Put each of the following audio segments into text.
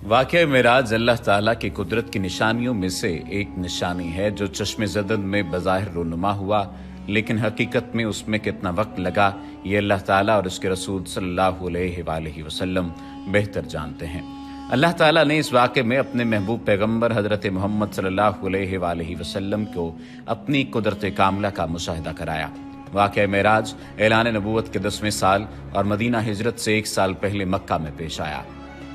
वाक़या मेराज अल्लाह ताला की कुदरत की निशानियों में से एक निशानी है जो चश्मे ज़दन में बज़ाहिर रूनुमा हुआ, लेकिन हकीकत में उसमें कितना वक्त लगा ये अल्लाह ताला और उसके रसूल सल्लल्लाहु अलैहि वसल्लम बेहतर जानते हैं। अल्लाह ताला ने इस वाक़े में अपने महबूब पैगम्बर हज़रत मोहम्मद सल्लल्लाहु अलैहि वसल्लम को अपनी कुदरत कामिला का मुशाहिदा कराया। वाक़या मेराज ऐलान नबूवत के 10वें साल और मदीना हिजरत से 1 साल पहले मक्का में पेश आया।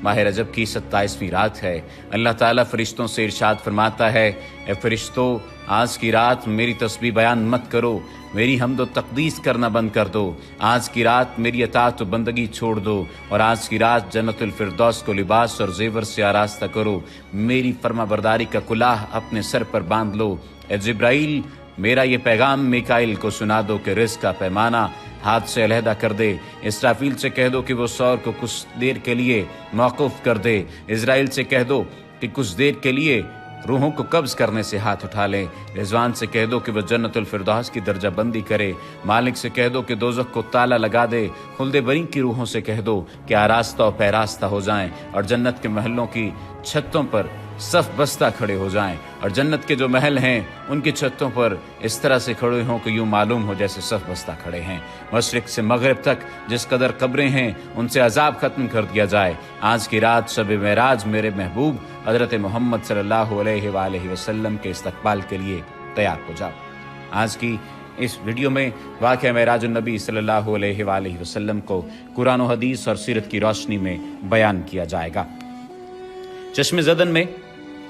माह रजब की 27वीं रात है। अल्लाह ताला फरिश्तों से इरशाद फरमाता है, ए फरिश्तों, आज की रात मेरी तस्बीह बयान मत करो, मेरी हम्द व तक़दीस करना बंद कर दो। आज की रात मेरी अताअत व बंदगी छोड़ दो और आज की रात जन्नतुल फिरदौस को लिबास और जेवर से आरास्ता करो। मेरी फर्माबरदारी का कुलाह अपने सर पर बांध लो। ए जिब्राइल, मेरा ये पैगाम मिकाइल को सुना दो कि रिज़्क़ का पैमाना हाथ से अलहदा कर दे। इसराफील से कह दो कि वो सौर को कुछ देर के लिए मौकूफ़ कर दे। इज़राइल से कह दो कि कुछ देर के लिए रूहों को कब्ज़ करने से हाथ उठा लें। रिजवान से कह दो कि वह जन्नतुल फिरदौस की दर्जा बंदी करे। मालिक से कह दो कि दोज़ख को ताला लगा दे। खुल्दे बरी की रूहों से कह दो कि आरास्ता और पैरास्ता हो जाएं और जन्नत के महलों की छतों पर सफ बस्ता खड़े हो जाएं और जन्नत के जो महल हैं उनकी छतों पर इस तरह से खड़े हों कि यूं मालूम हो जैसे सफ बस्ता खड़े हैं। मशरिक से मगरिब तक जिस कदर कब्रें हैं उनसे अजाब खत्म कर दिया जाए। आज की रात शब मेराज मेरे महबूब हज़रत मोहम्मद सल्लल्लाहु अलैहि वसल्लम के इस्तकबाल के लिए तैयार हो जाओ। आज की इस वीडियो में वाक़या मेराज नबी सल्लल्लाहु अलैहि वसल्लम को कुरान और हदीस और सीरत की रोशनी में बयान किया जाएगा। चश्मे ज़दन में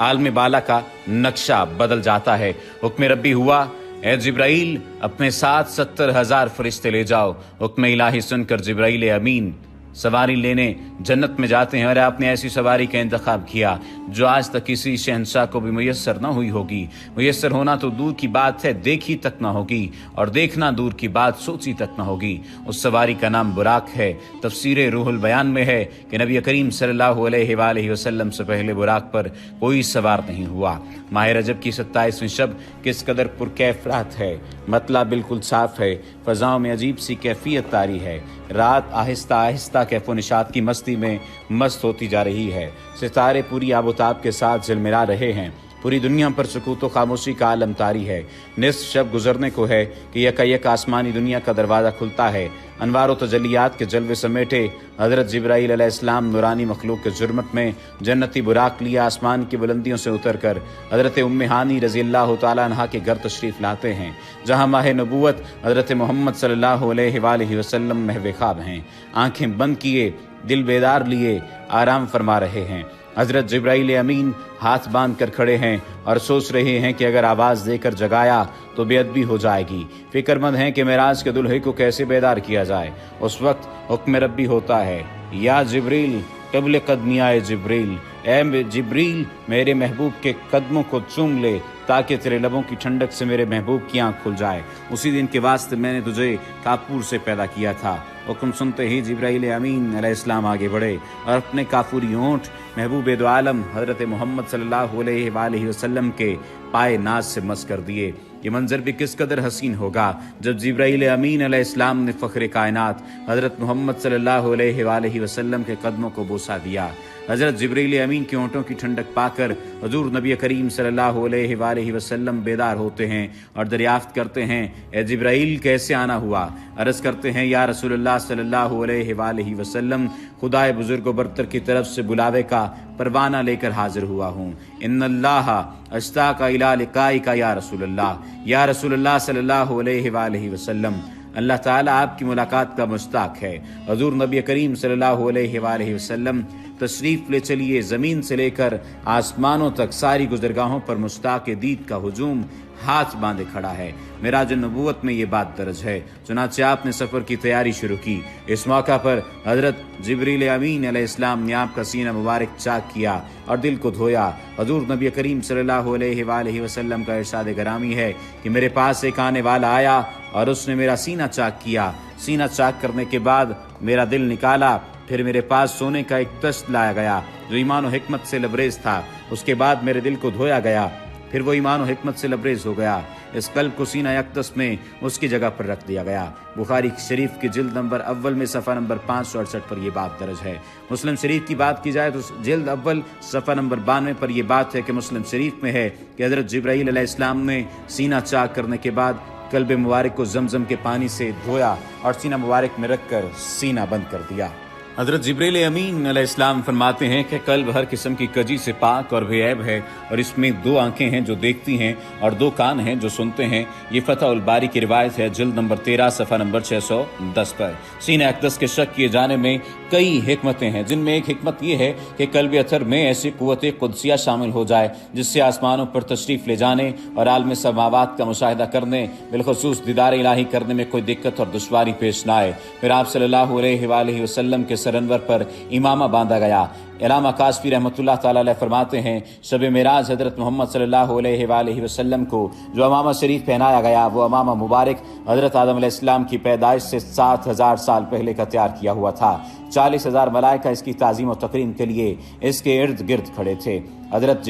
आलम बाला का नक्शा बदल जाता है। हुक्म रब्बी हुआ, ए जिब्राइल, अपने साथ 70,000 फरिश्ते ले जाओ। हुक्म इलाही सुनकर जिब्राइल अमीन सवारी लेने जन्नत में जाते हैं और आपने ऐसी सवारी का इंतखाब किया जो आज तक किसी शहंशाह को भी मुयस्सर न हुई होगी। मुयस्सर होना तो दूर की बात है, देखी तक न होगी, और देखना दूर की बात, सोची तक न होगी। उस सवारी का नाम बुराक है। तफसीर रूहुल बयान में है कि नबी करीम सल्लल्लाहु अलैहि वसल्लम से पहले बुराक पर कोई सवार नहीं हुआ। माह रजब की 27वीं शब किस कदर पुरकैफ रात है। मतला बिल्कुल साफ है, फ़ज़ाओं में अजीब सी कैफियत तारी है। रात आहिस्ता आहिस्ता कैफो निशात की मस्ती में मस्त होती जा रही है। सितारे पूरी आबोताब के साथ झिलमिला रहे हैं। पूरी दुनिया पर सुकूत व खामोशी का आलम तारी है। निस्फ शब गुजरने को है कि यकायक आसमानी दुनिया का दरवाज़ा खुलता है। अनवार व तजलियात के जलवे समेटे हज़रत जिब्राईल अलैहिस्सलाम नूरानी मखलूक के जुर्मत में जन्नती बुराक लिया आसमान की बुलंदियों से उतर कर हज़रत उम्मे हानी रज़ियल्लाहु तआला अन्हा के घर तशरीफ़ लाते हैं, जहाँ माह नबूवत हज़रत मोहम्मद सल्लल्लाहु अलैहि वसल्लम महव ख्वाब हैं। आँखें बंद किए, दिल बेदार लिए आराम फरमा रहे हैं। हज़रत जिब्राईल अमीन हाथ बांध कर खड़े हैं और सोच रहे हैं कि अगर आवाज़ देकर जगाया तो बेअदबी हो जाएगी। फिक्रमंद हैं कि मेराज के दुल्हे को कैसे बेदार किया जाए। उस वक्त हुक्म रब्बी होता है, या जिब्रील क़िबल क़दमिया जिब्रील, ए जिब्रील, मेरे महबूब के कदमों को चूम ले ताकि तेरे लबों की ठंडक से मेरे महबूब की आँख खुल जाए। उसी दिन के वास्ते मैंने तुझे काफूर से पैदा किया था। हुक्म सुनते ही जिब्राईल अमीन अलैहिस्सलाम आगे बढ़े और अपने काफूरी होंठ महबूब दो आलम हज़रत मोहम्मद सल्लल्लाहु अलैहि वसल्लम के पाए नाज से मस कर दिए। ये मंजर भी किस कदर हसीन होगा जब जिब्राईल अमीन अलैहिस्सलाम ने फ़ख्र कायनात हज़रत मोहम्मद सल्लल्लाहु अलैहि वसल्लम के कदमों को बोसा दिया। हज़रत जिब्राईल अमीन के होंठों की ठंडक पाकर हुज़ूर नबी करीम सल्लल्लाहु अलैहि वसल्लम बेदार होते हैं और दरियाफ्त करते हैं, ए जिब्राईल, कैसे आना हुआ? अर्ज़ करते हैं, या रसूलुल्लाह सल्लल्लाहु अलैहि वसल्लम, खुदाए बुजुर्ग व बरतर की तरफ से बुलावे का परवाना लेकर हाजिर हुआ हूँ। इन्नल्लाह अश्ताका इला लिकाइका या रसूलुल्लाह सल्लल्लाहु अलैहि वसल्लम, अल्लाह ताला आपकी मुलाकात का मुश्ताक है। हुज़ूर नबी करीम सल्लल्लाहु अलैहि वसल्लम तशरीफ़ ले चलिए। ज़मीन से लेकर आसमानों तक सारी गुज़रगाहों पर मुश्ताक दीद का हुजूम हाथ बांधे खड़ा है। मेराज नबूवत में ये बात दर्ज है। चुनांचे आपने सफ़र की तैयारी शुरू की। इस मौका पर हज़रत जिब्रील अमीन अलैहिस्सलाम ने आपका सीना मुबारक चाक किया और दिल को धोया। हुज़ूर नबी करीम सल्लल्लाहु अलैहि वसल्लम का इरशाद गरामी है कि मेरे पास एक आने वाला आया और उसने मेरा सीना चाक किया। सीना चाक करने के बाद मेरा दिल निकाला। फिर मेरे पास सोने का एक तश्त लाया गया जो ईमान और हिकमत से लबरेज था। उसके बाद मेरे दिल को धोया गया। फिर वो ईमान और हिकमत से लबरेज हो गया। इस कल्ब को सीना अक़दस में उसकी जगह पर रख दिया गया। बुखारी शरीफ की जिल्द नंबर अव्वल में सफ़ा नंबर 568 पर यह बात दर्ज है। मुस्लिम शरीफ की बात की जाए तो जिल्द अव्वल सफ़ा नंबर 92 पर यह बात है कि मुस्लिम शरीफ में है कि हज़रत जिब्राईल अलैहिस्सलाम ने सीना चाक करने के बाद कल्ब मुबारक को जमजम के पानी से धोया और सीना मुबारक में रखकर सीना बंद कर दिया। हज़रत जिब्रील अमीन अलैहिस्सलाम फरमाते हैं कि कल्ब हर किस्म की कजी से पाक और बेऐब है और इसमें 2 आंखें हैं जो देखती हैं और 2 कान हैं जो सुनते हैं। ये फतह उल बारी की रिवायत है जिल्द नंबर 13 सफ़ा नंबर 610 पर। सीना अक़दस के शक किए जाने में कई हिकमतें हैं, जिनमें एक हिकमत ये है कि कल्ब अतर में ऐसी क़ुव्वत क़ुदसिया शामिल हो जाए जिससे आसमानों पर तशरीफ़ ले जाने और आलम समावात का मुशाहिदा करने, बिलखुसूस दीदार इलाही करने में कोई दिक्कत और दुश्वारी पेश न आए। फिर आप सल्लल्लाहु अलैहि वसल्लम के सरनवर पर इमामा बांधा गया। इलामा कासफी रहमतुल्लाह ताला अलैह फरमाते हैं, शब मेराज हज़रत मोहम्मद सल्लल्लाहु अलैहि वसल्लम को जो अमामा शरीफ पहनाया गया वो अमामा मुबारक हज़रत आदम अलैहिस्सलाम की पैदाइश से 7000 साल पहले का तैयार किया हुआ था। 40,000 मलाइका इसकी ताज़ीम और तकरीम के लिए इसके इर्द गिर्द खड़े थे। हज़रत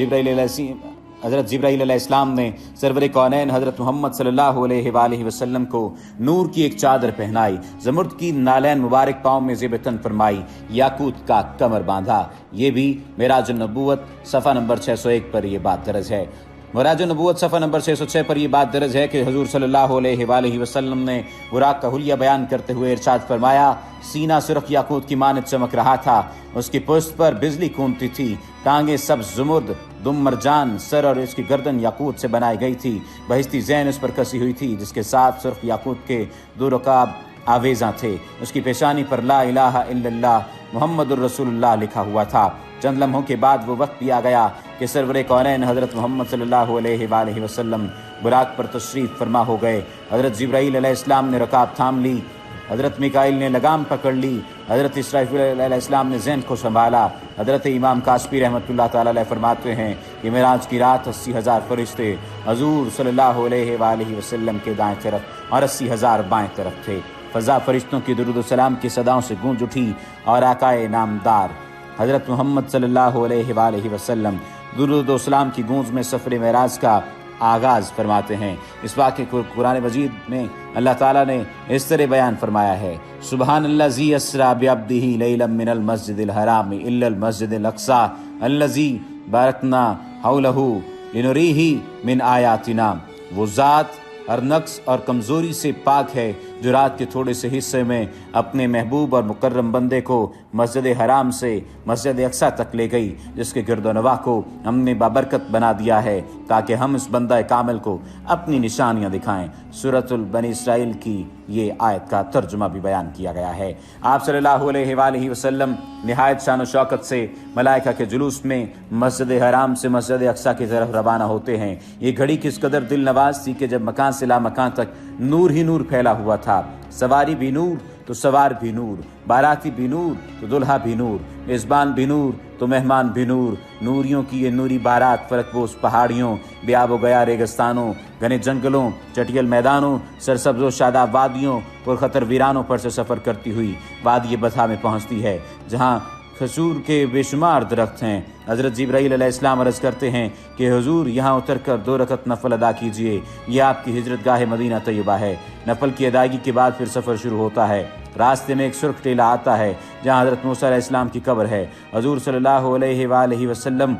जिब्राईल अलैहिस्सलाम ने सरवर कौनैन हज़रत मोहम्मद सल्लल्लाहु अलैहि वसल्लम को नूर की एक चादर पहनाई, ज़मुर्द की नालैन मुबारक पाँव में ज़ेबतन फरमाई, याकूत का कमर बांधा। ये भी मेराजुन नबूवत सफ़ा नंबर 601 पर यह बात दर्ज है। मेराजुन नबूवत सफ़ा नंबर 606 पर यह बात दर्ज है कि हुज़ूर सल्लल्लाहु अलैहि वसल्लम ने बुराक का हुलिया बयान करते हुए इरशाद फरमाया, सीना सुरख याकूत की मानद चमक रहा था, उसकी पुश्त पर बिजली कूदती थी, टांगे सब ज़ुमुर्द, दुम मरजान, सर और इसकी गर्दन याकूत से बनाई गई थी, बहिस्ती ज़ैन उस पर कसी हुई थी जिसके साथ सुर्ख याकूत के 2 रकाब आवेज़ा थे। उसकी पेशानी पर ला इलाहा इल्लल्लाह मुहम्मदुर रसूलुल्लाह लिखा हुआ था। चंद लम्हों के बाद वो वक्त भी आ गया कि सरवर कौनैन हज़रत मोहम्मद सल्लल्लाहु अलैहि वसल्लम बुराक पर तशरीफ़ फरमा हो गए। हज़रत जिब्राईल अलैहिस्सलाम ने रकाब थाम ली, हज़रत मिकाईल ने लगाम पकड़ ली, हज़रत इसराफील अलैहिस्सलाम ने ज़ैन को संभाला। हज़रत इमाम कासफी रहमतुल्लाह ताला अलैह फरमाते हैं कि मेराज की रात 80,000 फरिश्ते हज़ूर सल्लल्लाहु अलैहि वसल्लम के दाएं तरफ और 80,000 बाएं तरफ थे। फ़ज़ा फरिश्तों की दुरूद व सलाम की सदाओं से गूंज उठी और आकाए नामदार हज़रत मोहम्मद सल्लल्लाहु अलैहि वसल्लम दुरूद व सलाम की गूंज में सफ़र मेराज का आगाज़ फरमाते हैं। इस वाक़े को कुरान मजीद में अल्लाह ताला ने इस तरह बयान फरमाया है, सुबहानल्लज़ी अस्रा बिअब्दिही लैलन मिनल मस्जिदिल हराम इल्लल मस्जिदिल अक़सा अल्लज़ी बारकना हौलहू लिनुरीही मिन आयातिना। वो ज़ात हर नक्स और कमज़ोरी से पाक है जो रात के थोड़े से हिस्से में अपने महबूब और मुकर्रम बंदे को मस्जिद हराम से मस्जिद अक़सा तक ले गई, जिसके गिरदोनवा को हमने बाबरकत बना दिया है ताकि हम इस बंदा कामिल को अपनी निशानियां दिखाएं। सूरतुल बनी इसराइल की ये आयत का तर्जुमा भी बयान किया गया है। आप सल्लल्लाहु अलैहि वसल्लम निहायत शान व शौकत से मलाइका के जुलूस में मस्जिद हराम से मस्जिद अक़सा की तरफ रवाना होते हैं। ये घड़ी किस कदर दिल नवाज थी कि जब मकान से लामकान तक नूर ही नूर फैला हुआ था। सवारी भी नूर तो सवार भी नूर, बाराती भी नूर तो दुल्हा भी नूर, मेज़बान भी नूर तो मेहमान भी नूर। नूरियों की ये नूरी बारात फलकपोश पहाड़ियों, बेआब गया रेगिस्तानों, घने जंगलों, चटियल मैदानों, सरसब्ज़ व शादाब वादियों, पुरखतर वीरानों पर से सफ़र करती हुई वादी बथा में पहुँचती है जहाँ खजूर के बेशुमार दरख्त हैं। हज़रत जिब्राईल अलैहिस्सलाम अर्ज़ करते हैं कि हुजूर यहाँ उतर कर 2 रकत नफल अदा कीजिए, यह आपकी हिजरत गाह मदीना तैयबा है। नफल की अदायगी के बाद फिर सफ़र शुरू होता है। रास्ते में एक सुर्ख टीला आता है जहाँ हज़रत मूसा अलैहिस्सलाम की कब्र है। हुजूर सल्लल्लाहु अलैहि वसल्लम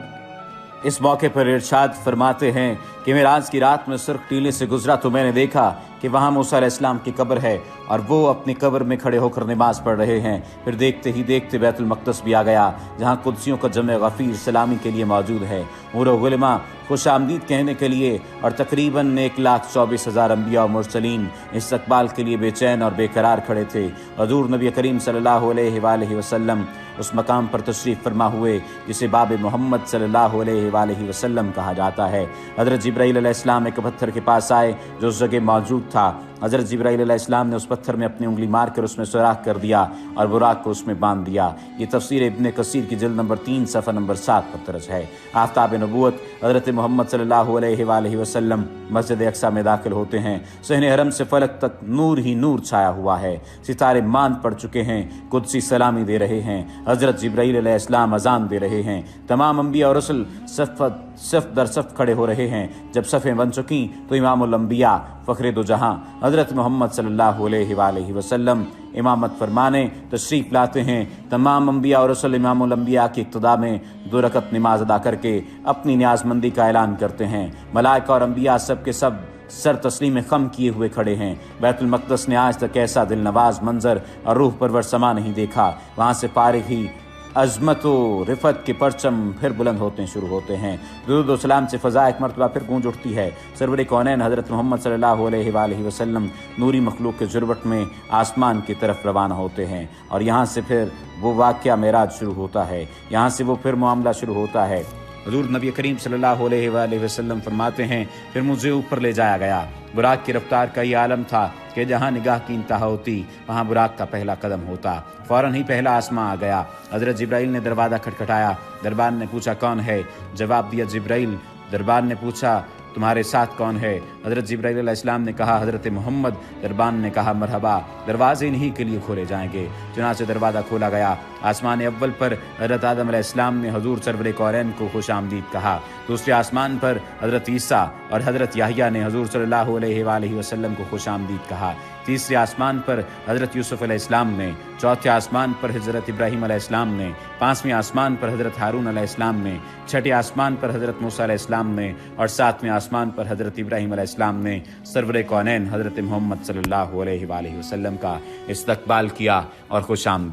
इस मौके पर इरशाद फरमाते हैं कि मेराज की रात में सुर्ख टीले से गुजरा तो मैंने देखा कि वहाँ मूसा अलैहिस्सलाम की कब्र है और वो अपनी कब्र में खड़े होकर नमाज पढ़ रहे हैं। फिर देखते ही देखते बैतुल मक़दस भी आ गया जहाँ कुद्सियों का जमे गफ़ीर सलामी के लिए मौजूद है, उमर गुलमा खुश आमदीद कहने के लिए, और तकरीबन 1,24,000 अम्बिया और मुरसलीन इस्तक़बाल के लिए बेचैन और बेकरार खड़े थे। हुज़ूर नबी करीम सल्लल्लाहु अलैहि वसल्लम उस मकाम पर तशरीफ़ फरमा हुए जिसे बाब मोहम्मद सल्लल्लाहु अलैहि वसल्लम कहा जाता है। हज़रत जिब्राईल अलैहिस्सलाम एक पत्थर के पास आए जो उस जगह मौजूद था। हज़रत जिब्राईल अलैहिस्सलाम ने उस पत्थर में अपनी उंगली मार कर उसमें सुराख कर दिया और बुराक को उसमें बांध दिया। ये तफसीर इब्न कसीर की जिल्द नंबर 3 सफ़ा नंबर 7 पर दर्ज है। आफ्ताब नबूवत हज़रत मोहम्मद सल्लल्लाहु अलैहि वसल्लम मस्जिद अक्सा में दाखिल होते हैं। सहने हरम से फलक तक नूर ही नूर छाया हुआ है। सितारे मांद पड़ चुके हैं। कुदसी सलामी दे रहे हैं। हज़रत जिब्राईल अलैहिस्सलाम अजान दे रहे हैं। तमाम अंबिया और रसूल सफ दर सफ खड़े हो रहे हैं। जब सफ़ें बन चुकी तो इमामुल अंबिया फ़ख्रे दो जहां हज़रत मोहम्मद सल्लल्लाहु अलैहि वसल्लम इमामत फरमाने तशरीफ़ लाते हैं। तमाम अंबिया और रसूल इमामुल अंबिया की इक्तदा में 2 रकत नमाज अदा करके अपनी न्याज़मंदी का ऐलान करते हैं। मलाइका और अंबिया सब के सब सर तस्लीम खम किए हुए खड़े हैं। बैतुल मक़दस ने आज तक ऐसा दिल नवाज मंजर और रूह परवर समा नहीं देखा। वहाँ से पारिग ही अज़मत व रिफ़त के परचम फिर बुलंद होते शुरू होते हैं। दुरूद व सलाम से फ़ज़ा एक मरतबा फिर गूंज उठती है। सरवर कौनैन हज़रत मोहम्मद सल्लल्लाहु अलैहि वसल्लम नूरी मखलूक के जुर्बट में आसमान की तरफ रवाना होते हैं और यहाँ से फिर वो वाक़या मेराज शुरू होता है। यहाँ से वो फिर मामला शुरू होता है। हुज़ूर नबी करीम सल्लल्लाहु अलैहि वसल्लम फरमाते हैं, फिर मुझे ऊपर ले जाया गया। बुराक की रफ्तार का ये आलम था कि जहाँ निगाह की इंतहा होती वहाँ बुराक का पहला कदम होता। फ़ौरन ही पहला आसमां आ गया। हज़रत जिब्राईल ने दरवाज़ा खटखटाया। दरबार ने पूछा कौन है? जवाब दिया जिब्राईल। दरबार ने पूछा तुम्हारे साथ कौन है? हज़रत जिब्राईल अलैहिस्सलाम ने कहा हज़रत मोहम्मद। दरबान ने कहा मरहबा, दरवाजे इन्हीं के लिए खोले जाएंगे। चुनांचे दरवाज़ा खोला गया। आसमान अव्वल पर हज़रत आदम अलैहिस्सलाम ने हज़ूर सरवर कौनैन को खुश आमदीद कहा। दूसरे आसमान पर हज़रत ईसा और हज़रत याहिया ने हज़ूर सल्लल्लाहु अलैहि वसल्लम को खुश आमदीद कहा। तीसरे आसमान पर हज़रत यूसुफ़ अलैहिस्सलाम ने, चौथे आसमान पर हज़रत इब्राहीम अलैहिस्सलाम ने, पाँचवें आसमान पर हज़रत हारून अलैहिस्सलाम ने, छठे आसमान पर हज़रत मूसा अलैहिस्सलाम ने और सातवें आसमान पर हज़रत इब्राहीम अलैहिस्सलाम ने सरवर कौनैन हज़रत मोहम्मद सल्लल्लाहु अलैहि वसल्लम का इस्तकबाल किया और खुश आमदीद